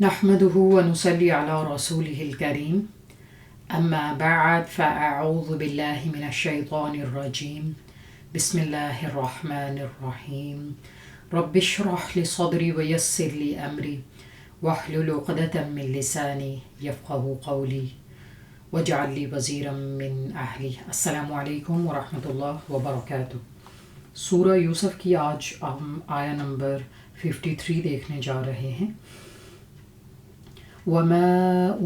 نحمده ونصلي على رسوله الكريم أما بعد فأعوذ بالله من الشيطان الرجيم بسم الله الرحمن الرحيم رب اشرح لي صدري ويسر لي أمري واحلل عقدة من لساني يفقه قولي واجعل لي وزيرا من أهلي. السلام علیکم ورحمۃ اللہ وبرکاتہ. سورہ یوسف کی آج ہم آیا نمبر 53 دیکھنے جا رہے ہیں. وَمَا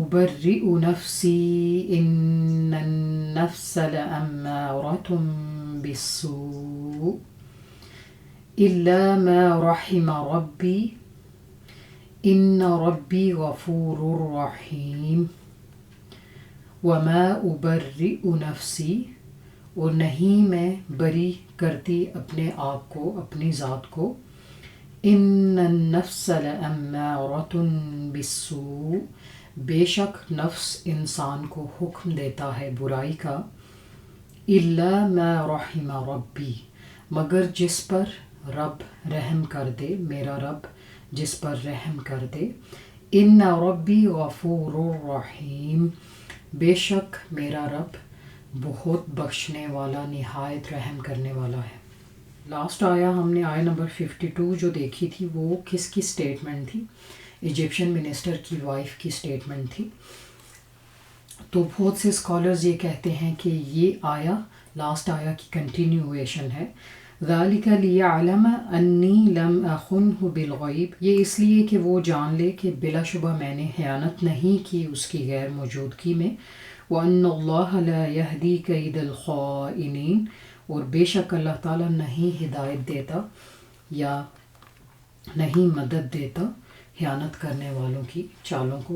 أُبَرِّئُ نَفْسِي إِنَّ النَّفْسَ لَأَمَّارَةٌ بِالسُّوءِ إِلَّا مَا رَحِمَ رَبِّي إِنَّ رَبِّي غَفُورٌ رَحِيمٌ. وَمَا أُبَرِّئُ نَفْسِي، اور نہیں میں بری کرتی اپنے آپ کو، اپنی ذات کو. ان النفس لامارۃ بالسوء، بے شک نفس انسان کو حکم دیتا ہے برائی کا. الا ما رحم ربی، مگر جس پر رب رحم کر دے، میرا رب جس پر رحم کر دے. ان ربی غفور رحیم، بے شک میرا رب بہت بخشنے والا، نہایت رحم کرنے والا ہے. لاسٹ آیا ہم نے آیا نمبر 52 جو دیکھی تھی، وہ کس کی سٹیٹمنٹ تھی؟ ایجپشین منسٹر کی وائف کی سٹیٹمنٹ تھی. تو بہت سے اسکالرز یہ کہتے ہیں کہ یہ آیا لاسٹ آیا کی کنٹینیویشن ہے. ذَلِكَ لِيَعْلَمَ أَنِّي لَمْ أَخُنْهُ بِالْغَيْبِ، یہ اس لیے کہ وہ جان لے کہ بلا شبہ میں نے خیانت نہیں کی اس کی غیر موجودگی میں. وَأَنَّ اللَّهَ لَا يَهْدِي كَيْدَ الْخَائِنِينَ، اور بے شک اللہ تعالیٰ نہیں ہدایت دیتا یا نہیں مدد دیتا خیانت کرنے والوں کی چالوں کو.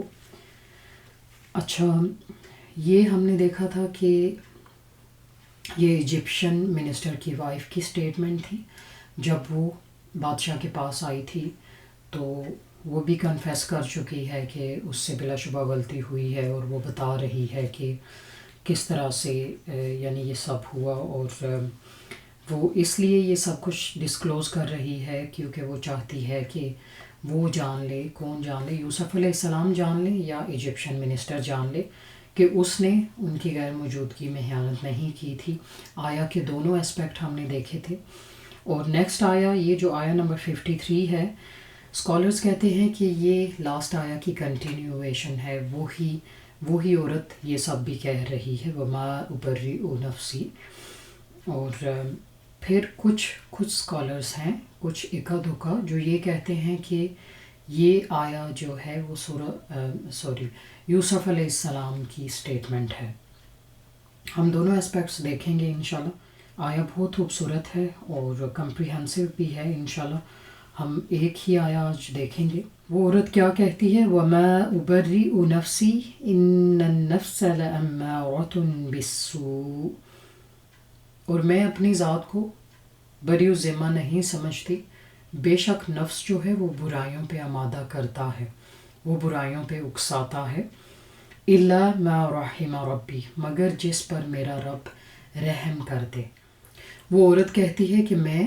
اچھا، یہ ہم نے دیکھا تھا کہ یہ ایجپشین منسٹر کی وائف کی سٹیٹمنٹ تھی. جب وہ بادشاہ کے پاس آئی تھی تو وہ بھی کنفیس کر چکی ہے کہ اس سے بلا شبہ غلطی ہوئی ہے، اور وہ بتا رہی ہے کہ کس طرح سے یعنی یہ سب ہوا. اور وہ اس لیے یہ سب کچھ ڈسکلوز کر رہی ہے کیونکہ وہ چاہتی ہے کہ وہ جان لے، کون جان لے، یوسف علیہ السلام جان لے یا ایجپشین منسٹر جان لے کہ اس نے ان کی غیر موجودگی میں خیانت نہیں کی تھی. آیا کے دونوں اسپیکٹ ہم نے دیکھے تھے. اور نیکسٹ آیا، یہ جو آیا نمبر 53 ہے، اسکالرز کہتے ہیں کہ یہ لاسٹ آیا کی کنٹینیویشن ہے. وہی عورت یہ سب بھی کہہ رہی ہے، وما ابرئ نفسی. اور پھر کچھ اسکالرز ہیں، کچھ اکا دکا جو یہ کہتے ہیں کہ یہ آیا جو ہے وہ یوسف علیہ السلام کی سٹیٹمنٹ ہے. ہم دونوں اسپیکٹس دیکھیں گے انشاءاللہ. آیا بہت خوبصورت ہے اور کمپریہنسو بھی ہے. انشاءاللہ ہم ایک ہی آیا آج دیکھیں گے. وہ عورت کیا کہتی ہے؟ وَمَا أُبَرِّئُ نَفْسِي إِنَّ النَّفْسَ لَأَمَّارَةٌ بِالسُّوءِ، اور میں اپنی ذات کو بری و ذمہ نہیں سمجھتی، بے شک نفس جو ہے وہ برائیوں پہ آمادہ کرتا ہے، وہ برائیوں پہ اکساتا ہے. إِلَّا مَا رَحِمَ رَبِّي، مگر جس پر میرا رب رحم کر دے. وہ عورت کہتی ہے کہ میں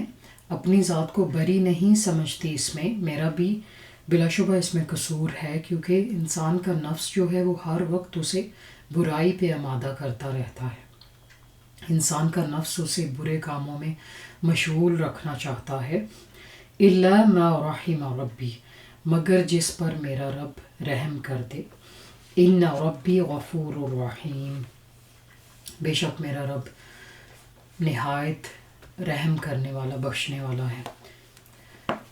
اپنی ذات کو بری نہیں سمجھتی، اس میں میرا بھی بلا شبہ اس میں قصور ہے، کیونکہ انسان کا نفس جو ہے وہ ہر وقت اسے برائی پہ آمادہ کرتا رہتا ہے. انسان کا نفس اسے برے کاموں میں مشغول رکھنا چاہتا ہے. إِلَّا مَا رَحِمَ رَبِّي، مگر جس پر میرا رب رحم کر دے. إِنَّ رَبِّي غَفُورٌ رَحِيمٌ، بے شک میرا رب نہایت رحم کرنے والا، بخشنے والا ہے.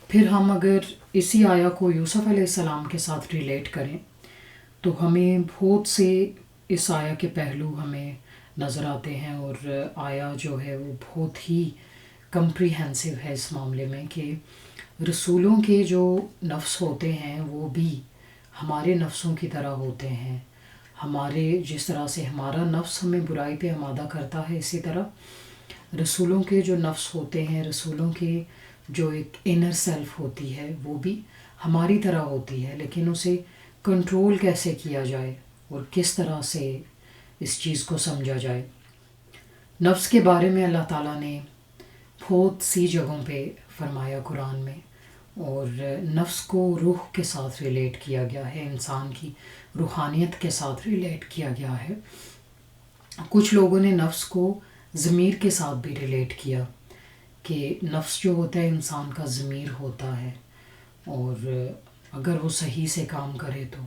پھر ہم اگر اسی آیا کو یوسف علیہ السلام کے ساتھ ریلیٹ کریں تو ہمیں بہت سے اس آیا کے پہلو ہمیں نظر آتے ہیں. اور آیا جو ہے وہ بہت ہی کمپریہنسو ہے اس معاملے میں کہ رسولوں کے جو نفس ہوتے ہیں وہ بھی ہمارے نفسوں کی طرح ہوتے ہیں. ہمارے جس طرح سے ہمارا نفس ہمیں برائی پہ آمادہ کرتا ہے، اسی طرح رسولوں کے جو نفس ہوتے ہیں، رسولوں کے جو ایک انر سیلف ہوتی ہے وہ بھی ہماری طرح ہوتی ہے. لیکن اسے کنٹرول کیسے کیا جائے اور کس طرح سے اس چیز کو سمجھا جائے. نفس کے بارے میں اللہ تعالیٰ نے بہت سی جگہوں پہ فرمایا قرآن میں. اور نفس کو روح کے ساتھ ریلیٹ کیا گیا ہے، انسان کی روحانیت کے ساتھ ریلیٹ کیا گیا ہے۔ کچھ لوگوں نے نفس کو ضمیر کے ساتھ بھی ریلیٹ کیا کہ نفس جو ہوتا ہے انسان کا ضمیر ہوتا ہے، اور اگر وہ صحیح سے کام کرے تو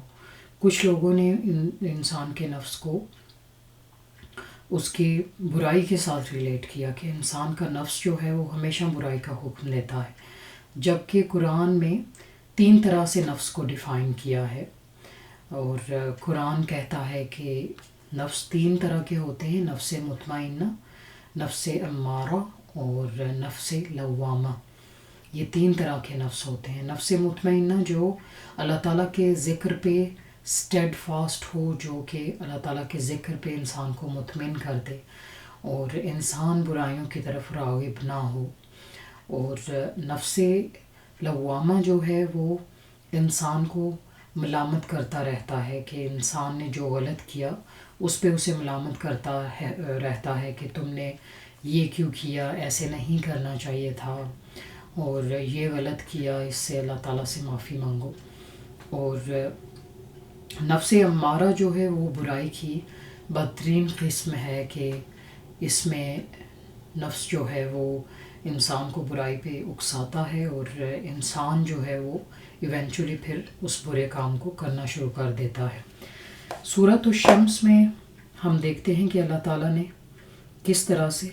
کچھ لوگوں نے انسان کے نفس کو اس کی برائی کے ساتھ ریلیٹ کیا کہ انسان کا نفس جو ہے وہ ہمیشہ برائی کا حکم دیتا ہے، جبکہ قرآن میں 3 طرح سے نفس کو ڈیفائن کیا ہے، اور قرآن کہتا ہے کہ نفس 3 طرح کے ہوتے ہیں: نفس مطمئنہ، نفس امارہ اور نفس لوامہ۔ یہ 3 طرح کے نفس ہوتے ہیں۔ نفس مطمئنہ جو اللہ تعالیٰ کے ذکر پہ اسٹیڈ فاسٹ ہو، جو کہ اللہ تعالیٰ کے ذکر پہ انسان کو مطمئن کر دے، اور انسان برائیوں کی طرف راغب نہ ہو۔ اور نفس لوامہ جو ہے وہ انسان کو ملامت کرتا رہتا ہے کہ انسان نے جو غلط کیا اس پہ اسے ملامت کرتا رہتا ہے کہ تم نے یہ کیوں کیا، ایسے نہیں کرنا چاہیے تھا، اور یہ غلط کیا، اس سے اللہ تعالیٰ سے معافی مانگو۔ اور نفس امارہ جو ہے وہ برائی کی بدترین قسم ہے کہ اس میں نفس جو ہے وہ انسان کو برائی پہ اکساتا ہے، اور انسان جو ہے وہ ایونچولی پھر اس برے کام کو کرنا شروع کر دیتا ہے۔ سورۃ الشمس میں ہم دیکھتے ہیں کہ اللہ تعالیٰ نے کس طرح سے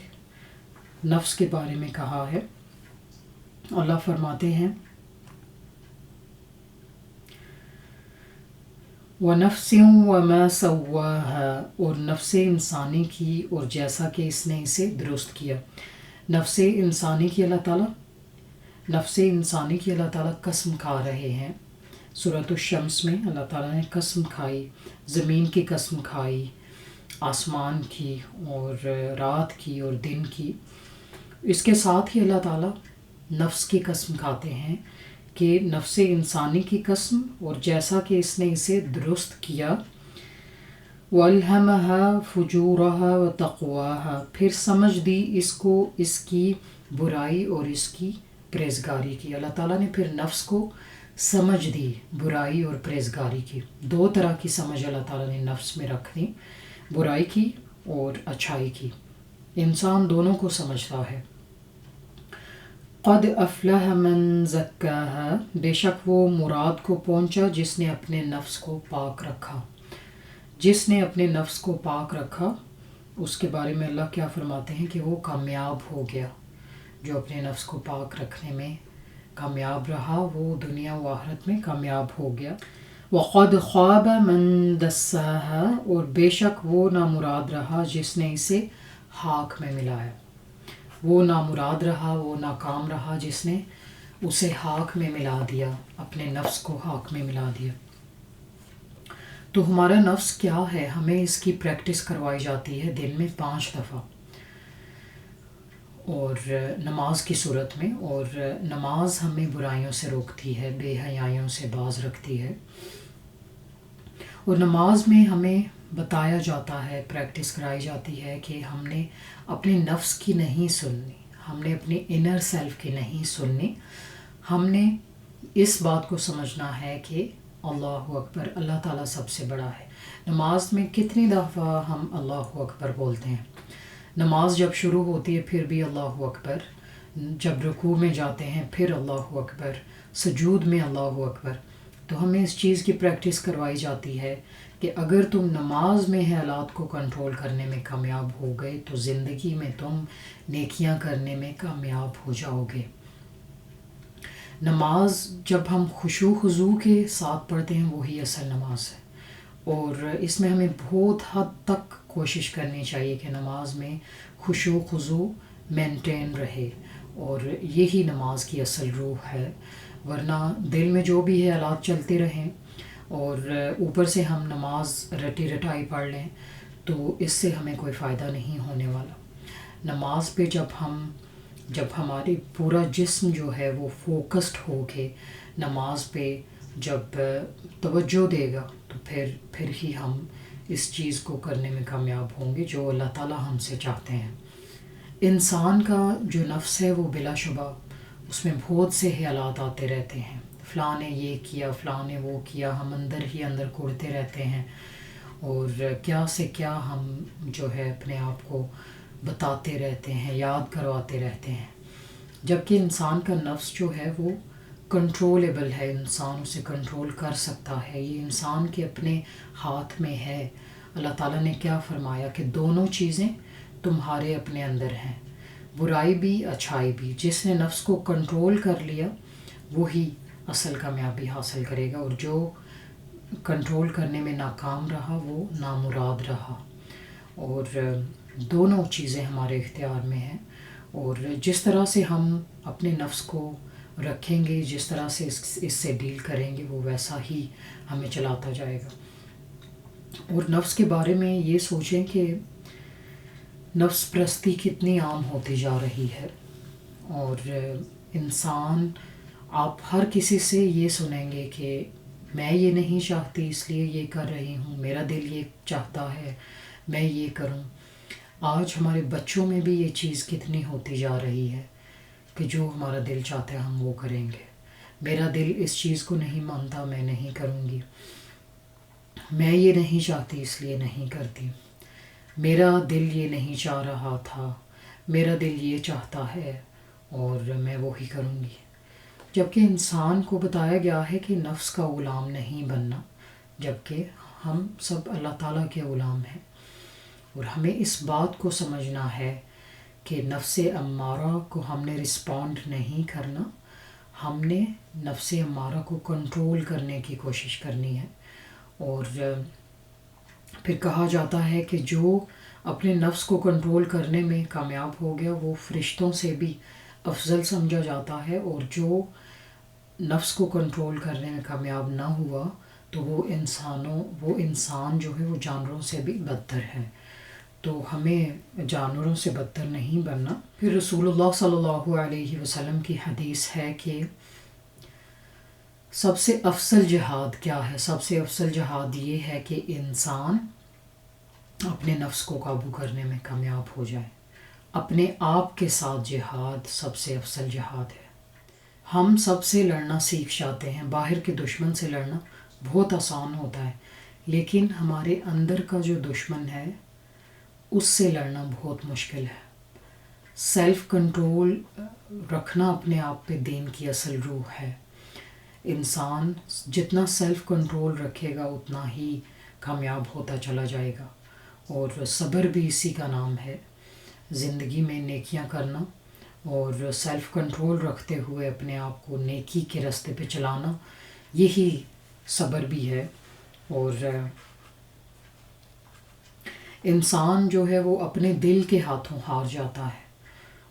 نفس کے بارے میں کہا ہے۔ اللہ فرماتے ہیں وَنَفْسٍ وَمَا سَوَّاهَا، اور نفس انسانی کی اور جیسا کہ اس نے اسے درست کیا۔ نفس انسانی کی اللہ تعالیٰ قسم کھا رہے ہیں۔ سورۃ الشمس میں اللہ تعالیٰ نے قسم کھائی، زمین کی قسم کھائی، آسمان کی اور رات کی اور دن کی۔ اس کے ساتھ ہی اللہ تعالیٰ نفس کی قسم کھاتے ہیں کہ نفس انسانی کی قسم، اور جیسا کہ اس نے اسے درست کیا، وَأَلْهَمَهَا فُجُورَهَا وَتَقْوَاهَا، پھر سمجھ دی اس کو اس کی برائی اور اس کی پرہیزگاری کی۔ اللہ تعالیٰ نے پھر نفس کو سمجھ دی برائی اور پرہیزگاری کی۔ 2 طرح کی سمجھ اللہ تعالیٰ نے نفس میں رکھ دی، برائی کی اور اچھائی کی۔ انسان دونوں کو سمجھتا ہے۔ قد افلح من زکاها، بے شک وہ مراد کو پہنچا جس نے اپنے نفس کو پاک رکھا۔ جس نے اپنے نفس کو پاک رکھا اس کے بارے میں اللہ کیا فرماتے ہیں کہ وہ کامیاب ہو گیا۔ جو اپنے نفس کو پاک رکھنے میں کامیاب رہا وہ دنیا و آخرت میں کامیاب ہو گیا۔ وقد خواب من دساها، اور بے شک وہ نامراد رہا جس نے اسے خاک میں ملایا۔ وہ نامراد رہا، وہ ناکام رہا جس نے اسے خاک میں ملا دیا، اپنے نفس کو خاک میں ملا دیا۔ تو ہمارا نفس کیا ہے؟ ہمیں اس کی پریکٹس کروائی جاتی ہے دن میں 5 دفعہ، اور نماز کی صورت میں۔ اور نماز ہمیں برائیوں سے روکتی ہے، بے حیائیوں سے باز رکھتی ہے۔ اور نماز میں ہمیں بتایا جاتا ہے، پریکٹس کرائی جاتی ہے کہ ہم نے اپنے نفس کی نہیں سننی، ہم نے اپنی انر سیلف کی نہیں سننی، ہم نے اس بات کو سمجھنا ہے کہ اللہ اکبر، اللہ تعالیٰ سب سے بڑا ہے۔ نماز میں کتنی دفعہ ہم اللہ اکبر بولتے ہیں؟ نماز جب شروع ہوتی ہے پھر بھی اللہ اکبر، جب رکوع میں جاتے ہیں پھر اللہ اکبر، سجود میں اللہ اکبر۔ تو ہمیں اس چیز کی پریکٹس کروائی جاتی ہے کہ اگر تم نماز میں حالات کو کنٹرول کرنے میں کامیاب ہو گئے تو زندگی میں تم نیکیاں کرنے میں کامیاب ہو جاؤ گے۔ نماز جب ہم خشوع خضوع کے ساتھ پڑھتے ہیں وہی اصل نماز ہے، اور اس میں ہمیں بہت حد تک کوشش کرنی چاہیے کہ نماز میں خشوع خضوع مینٹین رہے، اور یہی نماز کی اصل روح ہے۔ ورنہ دل میں جو بھی ہے حالات چلتے رہیں اور اوپر سے ہم نماز رٹی رٹائی پڑھ لیں تو اس سے ہمیں کوئی فائدہ نہیں ہونے والا۔ نماز پہ جب ہماری پورا جسم جو ہے وہ فوکسڈ ہو کے نماز پہ جب توجہ دے گا تو پھر ہی ہم اس چیز کو کرنے میں کامیاب ہوں گے جو اللہ تعالیٰ ہم سے چاہتے ہیں۔ انسان کا جو نفس ہے وہ بلا شبہ اس میں بہت سے خیالات آتے رہتے ہیں، فلاں نے یہ کیا، فلاں نے وہ کیا، ہم اندر ہی اندر کوڑتے رہتے ہیں، اور کیا سے کیا ہم جو ہے اپنے آپ کو بتاتے رہتے ہیں، یاد کرواتے رہتے ہیں، جبکہ انسان کا نفس جو ہے وہ کنٹرولیبل ہے، انسان اسے کنٹرول کر سکتا ہے، یہ انسان کے اپنے ہاتھ میں ہے۔ اللہ تعالیٰ نے کیا فرمایا کہ دونوں چیزیں تمہارے اپنے اندر ہیں، برائی بھی اچھائی بھی۔ جس نے نفس کو کنٹرول کر لیا وہی اصل کامیابی حاصل کرے گا، اور جو کنٹرول کرنے میں ناکام رہا وہ نامراد رہا۔ اور دونوں چیزیں ہمارے اختیار میں ہیں، اور جس طرح سے ہم اپنے نفس کو رکھیں گے، جس طرح سے اس سے ڈیل کریں گے، وہ ویسا ہی ہمیں چلاتا جائے گا۔ اور نفس کے بارے میں یہ سوچیں کہ نفس پرستی کتنی عام ہوتی جا رہی ہے، اور انسان، آپ ہر کسی سے یہ سنیں گے کہ میں یہ نہیں چاہتی اس لیے یہ کر رہی ہوں، میرا دل یہ چاہتا ہے میں یہ کروں۔ آج ہمارے بچوں میں بھی یہ چیز کتنی ہوتی جا رہی ہے کہ جو ہمارا دل چاہتا ہے ہم وہ کریں گے، میرا دل اس چیز کو نہیں مانتا میں نہیں کروں گی، میں یہ نہیں چاہتی اس لیے نہیں کرتی، میرا دل یہ نہیں چاہ رہا تھا، میرا دل یہ چاہتا ہے اور میں وہی کروں گی۔ جبکہ انسان کو بتایا گیا ہے کہ نفس کا غلام نہیں بننا، جبکہ ہم سب اللہ تعالیٰ کے غلام ہیں، اور ہمیں اس بات کو سمجھنا ہے کہ نفس امارہ کو ہم نے رسپونڈ نہیں کرنا، ہم نے نفس امارہ کو کنٹرول کرنے کی کوشش کرنی ہے۔ اور پھر کہا جاتا ہے کہ جو اپنے نفس کو کنٹرول کرنے میں کامیاب ہو گیا وہ فرشتوں سے بھی افضل سمجھا جاتا ہے، اور جو نفس کو کنٹرول کرنے میں کامیاب نہ ہوا تو وہ انسان جو ہے وہ جانوروں سے بھی بدتر ہے۔ تو ہمیں جانوروں سے بدتر نہیں بننا۔ پھر رسول اللہ صلی اللہ علیہ وسلم کی حدیث ہے کہ سب سے افضل جہاد کیا ہے؟ سب سے افضل جہاد یہ ہے کہ انسان اپنے نفس کو قابو کرنے میں کامیاب ہو جائے۔ اپنے آپ کے ساتھ جہاد سب سے افضل جہاد ہے۔ ہم سب سے لڑنا سیکھ جاتے ہیں، باہر کے دشمن سے لڑنا بہت آسان ہوتا ہے، لیکن ہمارے اندر کا جو دشمن ہے اس سے لڑنا بہت مشکل ہے۔ سیلف کنٹرول رکھنا اپنے آپ پہ دین کی اصل روح ہے۔ انسان جتنا سیلف کنٹرول رکھے گا اتنا ہی کامیاب ہوتا چلا جائے گا، اور صبر بھی اسی کا نام ہے۔ زندگی میں نیکیاں کرنا اور سیلف کنٹرول رکھتے ہوئے اپنے آپ کو نیکی کے راستے پہ چلانا، یہی صبر بھی ہے۔ اور انسان جو ہے وہ اپنے دل کے ہاتھوں ہار جاتا ہے،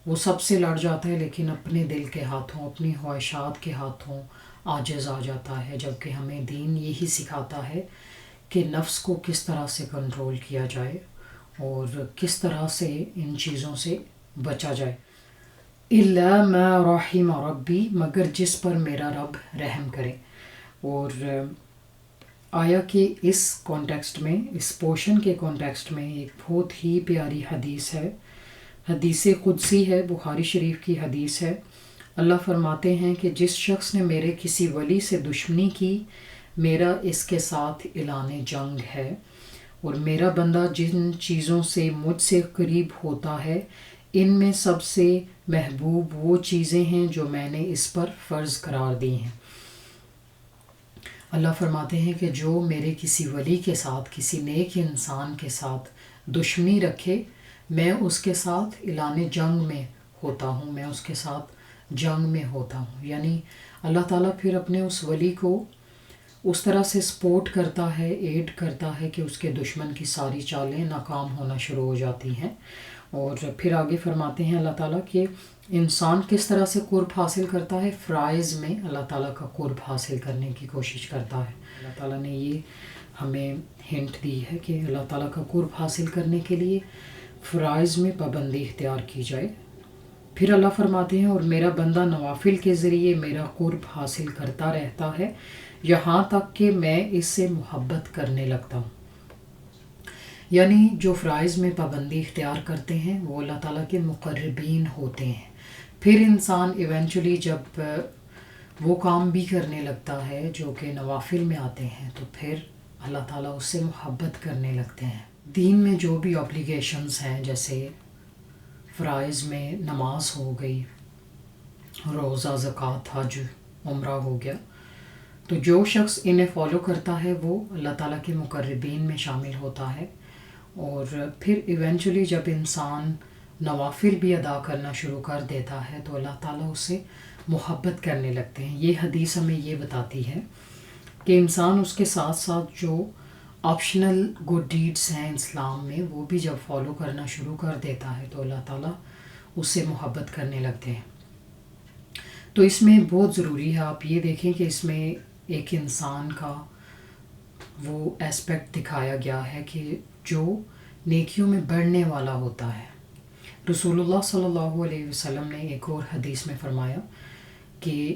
وہ سب سے لڑ جاتا ہے لیکن اپنے دل کے ہاتھوں، اپنی خواہشات کے ہاتھوں عاجز آ جاتا ہے، جبکہ ہمیں دین یہی سکھاتا ہے کہ نفس کو کس طرح سے کنٹرول کیا جائے اور کس طرح سے ان چیزوں سے بچا جائے۔ الا ما رحم ربی، مگر جس پر میرا رب رحم کرے۔ اور آیا کہ اس کانٹیکسٹ میں، اس پورشن کے کانٹیکسٹ میں ایک بہت ہی پیاری حدیث ہے، حدیث قدسی ہے، بخاری شریف کی حدیث ہے۔ اللہ فرماتے ہیں کہ جس شخص نے میرے کسی ولی سے دشمنی کی، میرا اس کے ساتھ اعلان جنگ ہے، اور میرا بندہ جن چیزوں سے مجھ سے قریب ہوتا ہے ان میں سب سے محبوب وہ چیزیں ہیں جو میں نے اس پر فرض قرار دی ہیں۔ اللہ فرماتے ہیں کہ جو میرے کسی ولی کے ساتھ، کسی نیک انسان کے ساتھ دشمنی رکھے، میں اس کے ساتھ اعلان جنگ میں ہوتا ہوں، میں اس کے ساتھ جنگ میں ہوتا ہوں۔ یعنی اللہ تعالیٰ پھر اپنے اس ولی کو اس طرح سے سپورٹ کرتا ہے، ایڈ کرتا ہے کہ اس کے دشمن کی ساری چالیں ناکام ہونا شروع ہو جاتی ہیں۔ اور پھر آگے فرماتے ہیں اللہ تعالیٰ کہ انسان کس طرح سے قرب حاصل کرتا ہے، فرائض میں اللہ تعالیٰ کا قرب حاصل کرنے کی کوشش کرتا ہے۔ اللہ تعالیٰ نے یہ ہمیں ہنٹ دی ہے کہ اللہ تعالیٰ کا قرب حاصل کرنے کے لیے فرائض میں پابندی اختیار کی جائے۔ پھر اللہ فرماتے ہیں اور میرا بندہ نوافل کے ذریعے میرا قرب حاصل کرتا رہتا ہے یہاں تک کہ میں اس سے محبت کرنے لگتا ہوں۔ یعنی جو فرائض میں پابندی اختیار کرتے ہیں وہ اللہ تعالیٰ کے مقربین ہوتے ہیں، پھر انسان ایونچولی جب وہ کام بھی کرنے لگتا ہے جو کہ نوافل میں آتے ہیں تو پھر اللہ تعالیٰ اس سے محبت کرنے لگتے ہیں. دین میں جو بھی اوبلیگیشنز ہیں جیسے فرائض میں نماز ہو گئی، روزہ، زکوٰۃ، حج، عمرہ ہو گیا، تو جو شخص انہیں فالو کرتا ہے وہ اللہ تعالیٰ کے مقربین میں شامل ہوتا ہے. اور پھر ایونچولی جب انسان نوافل بھی ادا کرنا شروع کر دیتا ہے تو اللہ تعالیٰ اس سے محبت کرنے لگتے ہیں. یہ حدیث ہمیں یہ بتاتی ہے کہ انسان اس کے ساتھ ساتھ جو آپشنل گڈ ڈیڈس ہیں اسلام میں وہ بھی جب فالو کرنا شروع کر دیتا ہے تو اللہ تعالیٰ اس سے محبت کرنے لگتے ہیں. تو اس میں بہت ضروری ہے، آپ یہ دیکھیں کہ اس میں ایک انسان کا وہ ایسپیکٹ دکھایا گیا ہے کہ جو نیکیوں میں بڑھنے والا ہوتا ہے. رسول اللہ صلی اللہ علیہ وسلم نے ایک اور حدیث میں فرمایا کہ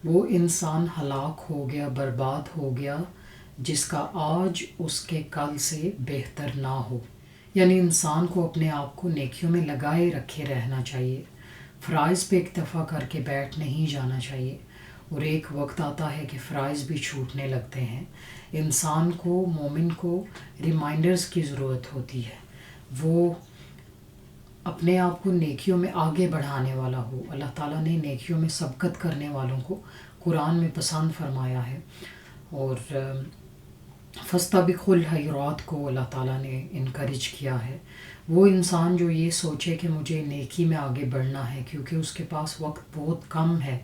وہ انسان ہلاک ہو گیا، برباد ہو گیا جس کا آج اس کے کل سے بہتر نہ ہو. یعنی انسان کو اپنے آپ کو نیکیوں میں لگائے رکھے رہنا چاہیے، فرائض پہ اکتفا کر کے بیٹھ نہیں جانا چاہیے. اور ایک وقت آتا ہے کہ فرائض بھی چھوٹنے لگتے ہیں. انسان کو، مومن کو ریمائنڈرز کی ضرورت ہوتی ہے، وہ اپنے آپ کو نیکیوں میں آگے بڑھانے والا ہو. اللہ تعالیٰ نے نیکیوں میں سبقت کرنے والوں کو قرآن میں پسند فرمایا ہے. اور فاستبقوا الخیرات کو اللہ تعالیٰ نے انکریج کیا ہے. وہ انسان جو یہ سوچے کہ مجھے نیکی میں آگے بڑھنا ہے کیونکہ اس کے پاس وقت بہت کم ہے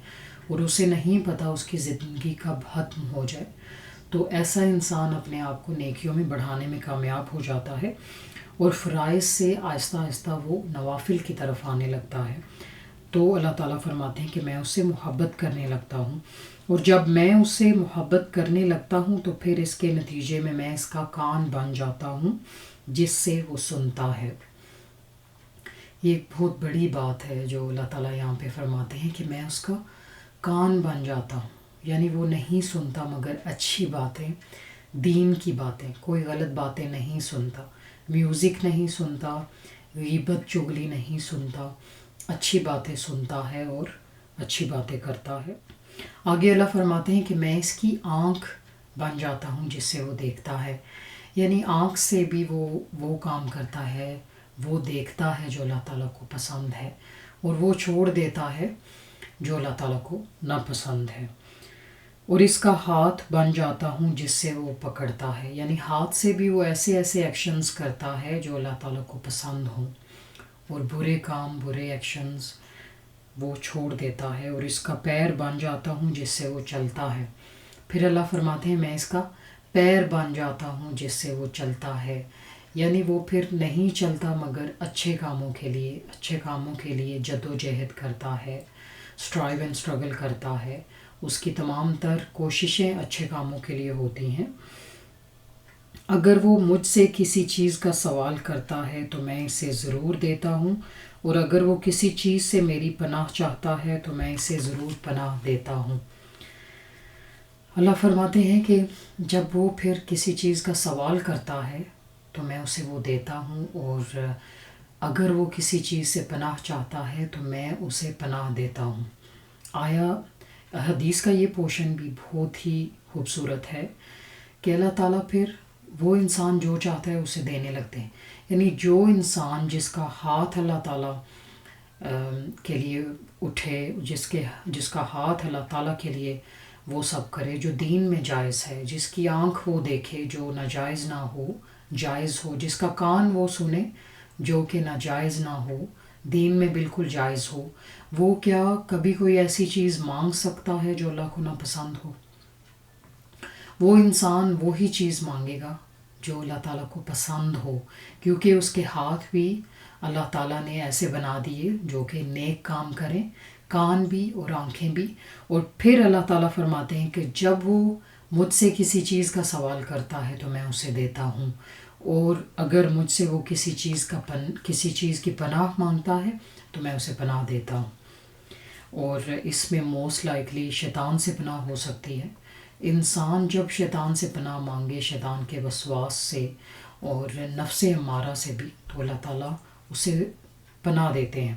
اور اسے نہیں پتہ اس کی زندگی کب ختم ہو جائے، تو ایسا انسان اپنے آپ کو نیکیوں میں بڑھانے میں کامیاب ہو جاتا ہے اور فرائض سے آہستہ آہستہ وہ نوافل کی طرف آنے لگتا ہے. تو اللہ تعالیٰ فرماتے ہیں کہ میں اس سے محبت کرنے لگتا ہوں، اور جب میں اس سے محبت کرنے لگتا ہوں تو پھر اس کے نتیجے میں اس کا کان بن جاتا ہوں جس سے وہ سنتا ہے. یہ ایک بہت بڑی بات ہے جو اللہ تعالیٰ یہاں پہ فرماتے ہیں کہ میں اس کا کان بن جاتا ہوں. یعنی وہ نہیں سنتا مگر اچھی باتیں، دین کی باتیں، کوئی غلط باتیں نہیں سنتا، میوزک نہیں سنتا، غیبت چغلی نہیں سنتا، اچھی باتیں سنتا ہے اور اچھی باتیں کرتا ہے. آگے اللہ فرماتے ہیں کہ میں اس کی آنکھ بن جاتا ہوں جس سے وہ دیکھتا ہے. یعنی آنکھ سے بھی وہ کام کرتا ہے، وہ دیکھتا ہے جو اللہ تعالیٰ کو پسند ہے اور وہ چھوڑ دیتا ہے جو اللہ تعالیٰ کو ناپسند ہے. اور اس کا ہاتھ بن جاتا ہوں جس سے وہ پکڑتا ہے. یعنی ہاتھ سے بھی وہ ایسے ایکشنز کرتا ہے جو اللہ تعالیٰ کو پسند ہوں، اور برے کام، برے ایکشنز وہ چھوڑ دیتا ہے. اور اس کا پیر بن جاتا ہوں جس سے وہ چلتا ہے. پھر اللہ فرماتے ہیں میں اس کا پیر بن جاتا ہوں جس سے وہ چلتا ہے. یعنی وہ پھر نہیں چلتا مگر اچھے کاموں کے لیے جد و جہد کرتا ہے، اسٹرائیو اینڈ اسٹرگل کرتا ہے. اس کی تمام تر کوششیں اچھے کاموں کے لیے ہوتی ہیں. اگر وہ مجھ سے کسی چیز کا سوال کرتا ہے تو میں اسے ضرور دیتا ہوں، اور اگر وہ کسی چیز سے میری پناہ چاہتا ہے تو میں اسے ضرور پناہ دیتا ہوں. اللہ فرماتے ہیں کہ جب وہ پھر کسی چیز کا سوال کرتا ہے تو میں اسے وہ دیتا ہوں، اور اگر وہ کسی چیز سے پناہ چاہتا ہے تو میں اسے پناہ دیتا ہوں. آیا حدیث کا یہ پورشن بھی بہت ہی خوبصورت ہے کہ اللہ تعالیٰ پھر وہ انسان جو چاہتا ہے اسے دینے لگتے ہیں. یعنی جو انسان جس کا ہاتھ اللہ تعالیٰ کے لیے اٹھے، جس کا ہاتھ اللہ تعالیٰ کے لیے وہ سب کرے جو دین میں جائز ہے، جس کی آنکھ وہ دیکھے جو ناجائز نہ ہو، جائز ہو، جس کا کان وہ سنے جو کہ ناجائز نہ ہو، دین میں بالکل جائز ہو، وہ کیا کبھی کوئی ایسی چیز مانگ سکتا ہے جو اللہ کو ناپسند ہو؟ وہ انسان وہی چیز مانگے گا جو اللہ تعالیٰ کو پسند ہو، کیونکہ اس کے ہاتھ بھی اللہ تعالیٰ نے ایسے بنا دیے جو کہ نیک کام کریں، کان بھی اور آنکھیں بھی. اور پھر اللہ تعالیٰ فرماتے ہیں کہ جب وہ مجھ سے کسی چیز کا سوال کرتا ہے تو میں اسے دیتا ہوں، اور اگر مجھ سے وہ کسی چیز کی پناہ مانگتا ہے تو میں اسے پناہ دیتا ہوں. اور اس میں موسٹ لائکلی شیطان سے پناہ ہو سکتی ہے. انسان جب شیطان سے پناہ مانگے، شیطان کے وسواس سے اور نفس امارہ سے بھی، تو اللہ تعالیٰ اسے پناہ دیتے ہیں.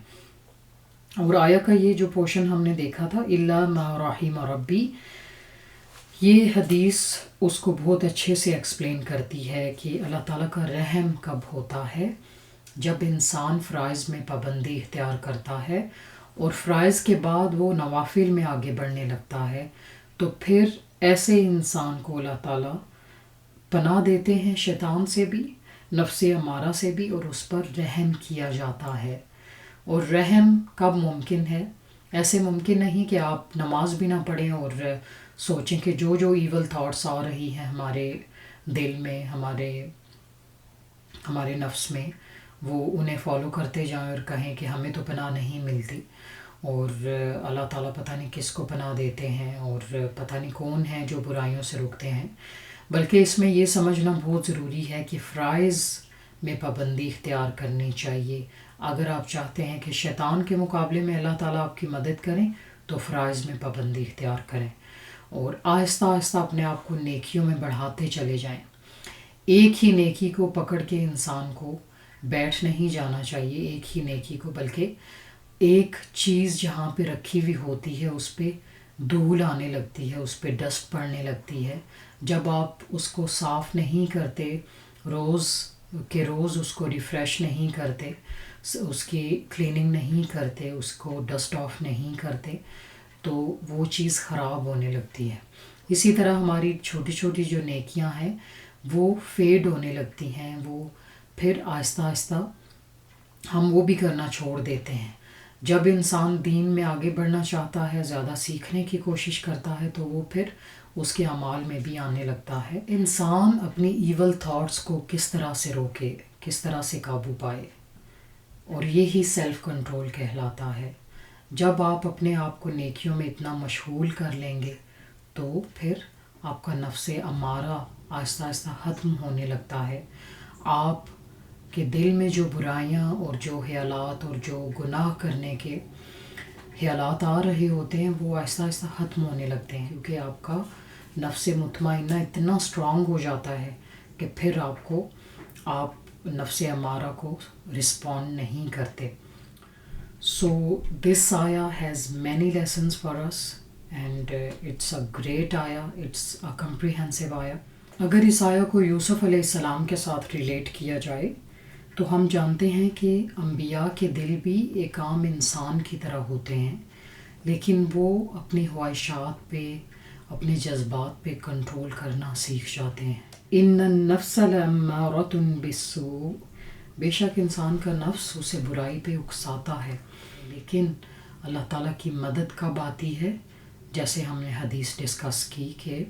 اور آیا کا یہ جو پورشن ہم نے دیکھا تھا الا ما رحم ربی، یہ حدیث اس کو بہت اچھے سے ایکسپلین کرتی ہے کہ اللہ تعالیٰ کا رحم کب ہوتا ہے، جب انسان فرائض میں پابندی اختیار کرتا ہے اور فرائض کے بعد وہ نوافل میں آگے بڑھنے لگتا ہے، تو پھر ایسے انسان کو اللہ تعالیٰ پناہ دیتے ہیں شیطان سے بھی، نفس امارہ سے بھی، اور اس پر رحم کیا جاتا ہے۔ اور رحم کب ممکن ہے؟ ایسے ممکن نہیں کہ آپ نماز بھی نہ پڑھیں اور سوچیں کہ جو جو ایول تھاٹس آ رہی ہیں ہمارے دل میں، ہمارے نفس میں، وہ انہیں فالو کرتے جائیں اور کہیں کہ ہمیں تو پناہ نہیں ملتی، اور اللہ تعالیٰ پتہ نہیں کس کو پناہ دیتے ہیں، اور پتہ نہیں کون ہیں جو برائیوں سے روکتے ہیں۔ بلکہ اس میں یہ سمجھنا بہت ضروری ہے کہ فرائض میں پابندی اختیار کرنی چاہیے۔ اگر آپ چاہتے ہیں کہ شیطان کے مقابلے میں اللہ تعالیٰ آپ کی مدد کریں تو فرائض میں پابندی اختیار کریں، اور آہستہ آہستہ اپنے آپ کو نیکیوں میں بڑھاتے چلے جائیں۔ ایک ہی نیکی کو پکڑ کے انسان کو بیٹھ نہیں جانا چاہیے ایک ہی نیکی کو، بلکہ ایک چیز جہاں پہ رکھی ہوئی ہوتی ہے اس پہ دھول آنے لگتی ہے، اس پہ ڈسٹ پڑنے لگتی ہے۔ جب آپ اس کو صاف نہیں کرتے، روز کے روز اس کو ریفریش نہیں کرتے، اس کی کلیننگ نہیں کرتے، اس کو ڈسٹ آف نہیں کرتے، تو وہ چیز خراب ہونے لگتی ہے۔ اسی طرح ہماری چھوٹی چھوٹی جو نیکیاں ہیں وہ فیڈ ہونے لگتی ہیں، وہ پھر آہستہ آہستہ ہم وہ بھی کرنا چھوڑ دیتے ہیں۔ جب انسان دین میں آگے بڑھنا چاہتا ہے، زیادہ سیکھنے کی کوشش کرتا ہے، تو وہ پھر اس کے اعمال میں بھی آنے لگتا ہے۔ انسان اپنی ایول تھاٹس کو کس طرح سے روکے، کس طرح سے قابو پائے، اور یہی سیلف کنٹرول کہلاتا ہے۔ جب آپ اپنے آپ کو نیکیوں میں اتنا مشغول کر لیں گے تو پھر آپ کا نفس امارہ آہستہ آہستہ ختم ہونے لگتا ہے۔ آپ کے دل میں جو برائیاں اور جو خیالات اور جو گناہ کرنے کے خیالات آ رہے ہوتے ہیں وہ آہستہ آہستہ ختم ہونے لگتے ہیں، کیونکہ آپ کا نفس مطمئنہ اتنا اسٹرانگ ہو جاتا ہے کہ پھر آپ نفس امارہ کو رسپونڈ نہیں کرتے۔ So this ayah has many lessons for us and it's a great ayah, it's a comprehensive ayah۔ اگر اس آیا کو یوسف علیہ السلام کے ساتھ ریلیٹ کیا جائے تو ہم جانتے ہیں کہ انبیاء کے دل بھی ایک عام انسان کی طرح ہوتے ہیں، لیکن وہ اپنی خواہشات پہ، اپنے جذبات پہ کنٹرول کرنا سیکھ جاتے ہیں۔ ان النفس لامارۃ بالسوء، بے شک انسان کا نفس اسے برائی پہ اکساتا ہے، لیکن اللہ تعالیٰ کی مدد کب آتی ہے؟ جیسے ہم نے حدیث ڈسکس کی کہ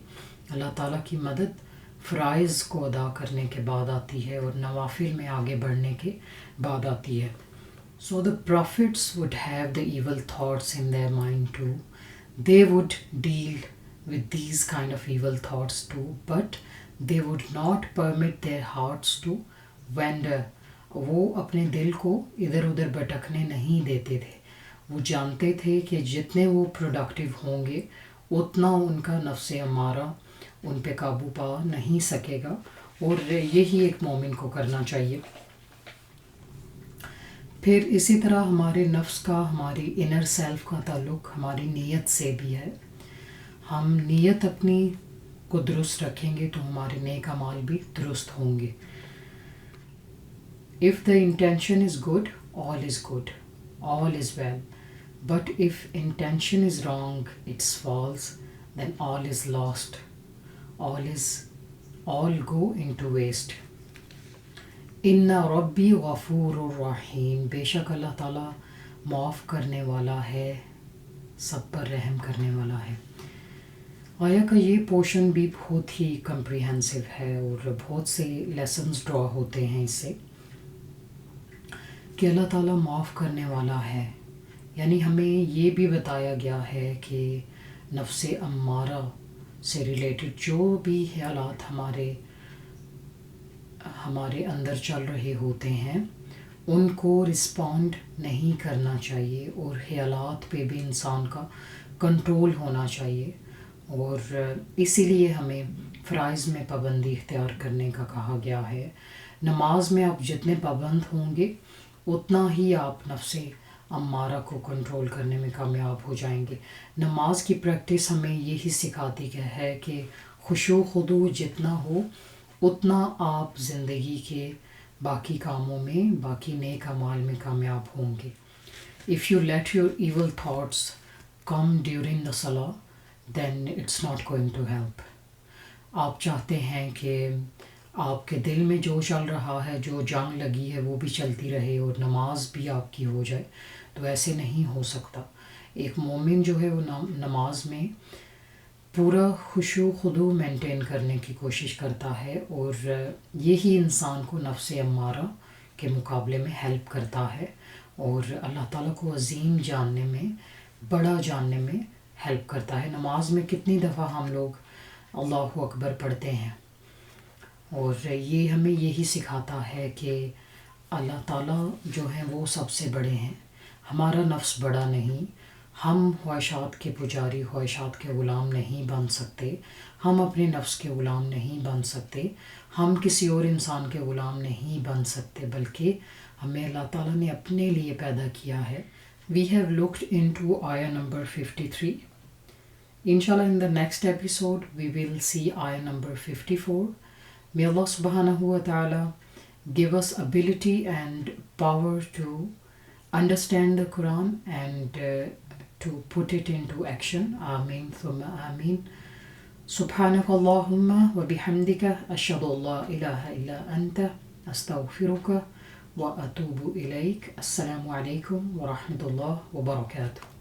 اللہ تعالیٰ کی مدد فرائض کو ادا کرنے کے بعد آتی ہے اور نوافل میں آگے بڑھنے کے بعد آتی ہے۔ So the prophets would have the evil thoughts in their mind too. They would deal with these kind of evil thoughts too, but they would not permit their hearts to wander. وہ اپنے دل کو ادھر ادھر بھٹکنے نہیں دیتے تھے۔ وہ جانتے تھے کہ جتنے وہ پروڈکٹیو ہوں گے اتنا ان کا نفس امارہ ان پہ قابو پا نہیں سکے گا، اور یہی ایک مومن کو کرنا چاہیے۔ پھر اسی طرح ہمارے نفس کا، ہماری انر سیلف کا تعلق ہماری نیت سے بھی ہے۔ ہم نیت اپنی کو درست رکھیں گے تو ہمارے نیک اعمال بھی درست ہوں گے۔ If the intention is good, all is good, all is well. But if intention is wrong, it's false, then all is lost. All go into waste. اِنَّ رَبِّي غَفُورٌ رَحِيمٌ، بے شک اللہ تعالیٰ معاف کرنے والا ہے، سب پر رحم کرنے والا ہے۔ آیا کا یہ پورشن بھی بہت ہی کمپریہنسو ہے اور بہت سے لیسنز ڈرا ہوتے ہیں اس سے، کہ اللہ تعالیٰ معاف کرنے والا ہے، یعنی ہمیں یہ بھی بتایا گیا ہے کہ نفس امارہ سے ریلیٹڈ جو بھی خیالات ہمارے اندر چل رہے ہوتے ہیں ان کو رسپونڈ نہیں کرنا چاہیے، اور خیالات پہ بھی انسان کا کنٹرول ہونا چاہیے، اور اسی لیے ہمیں فرائض میں پابندی اختیار کرنے کا کہا گیا ہے۔ نماز میں آپ جتنے پابند ہوں گے اتنا ہی آپ نفس امارہ کو کنٹرول کرنے میں کامیاب ہو جائیں گے۔ نماز کی پریکٹس ہمیں یہی سکھاتی ہے کہ خشوع و خضوع جتنا ہو اتنا آپ زندگی کے باقی کاموں میں، باقی نیک اعمال میں کامیاب ہوں گے۔ If you let your evil thoughts come during the salah, then it's not going to help. آپ چاہتے ہیں کہ آپ کے دل میں جو چل رہا ہے، جو جنگ لگی ہے وہ بھی چلتی رہے اور نماز بھی آپ کی ہو جائے، تو ایسے نہیں ہو سکتا۔ ایک مومن جو ہے وہ نماز میں پورا خشوع و خضوع مینٹین کرنے کی کوشش کرتا ہے، اور یہی انسان کو نفس امارہ کے مقابلے میں ہیلپ کرتا ہے اور اللہ تعالیٰ کو عظیم جاننے میں، بڑا جاننے میں ہیلپ کرتا ہے۔ نماز میں کتنی دفعہ ہم لوگ اللہ اکبر پڑھتے ہیں، اور یہ ہمیں یہی سکھاتا ہے کہ اللہ تعالیٰ جو ہیں وہ سب سے بڑے ہیں، ہمارا نفس بڑا نہیں۔ ہم خواہشات کے پجاری، خواہشات کے غلام نہیں بن سکتے، ہم اپنے نفس کے غلام نہیں بن سکتے، ہم کسی اور انسان کے غلام نہیں بن سکتے، بلکہ ہمیں اللہ تعالیٰ نے اپنے لیے پیدا کیا ہے۔ We have looked into ayah number 53. Inshallah, in the next episode, we will see ayah number 54. May Allah subhanahu wa ta'ala give us ability and power to understand the Quran and to put it into action. Ameen thumma ameen. Subhanaka Allahumma wa bihamdika ashhadu an la ilaha illa anta astaghfiruka wa atubu ilayk. Assalamu alaikum wa rahmatullah wa barakatuh.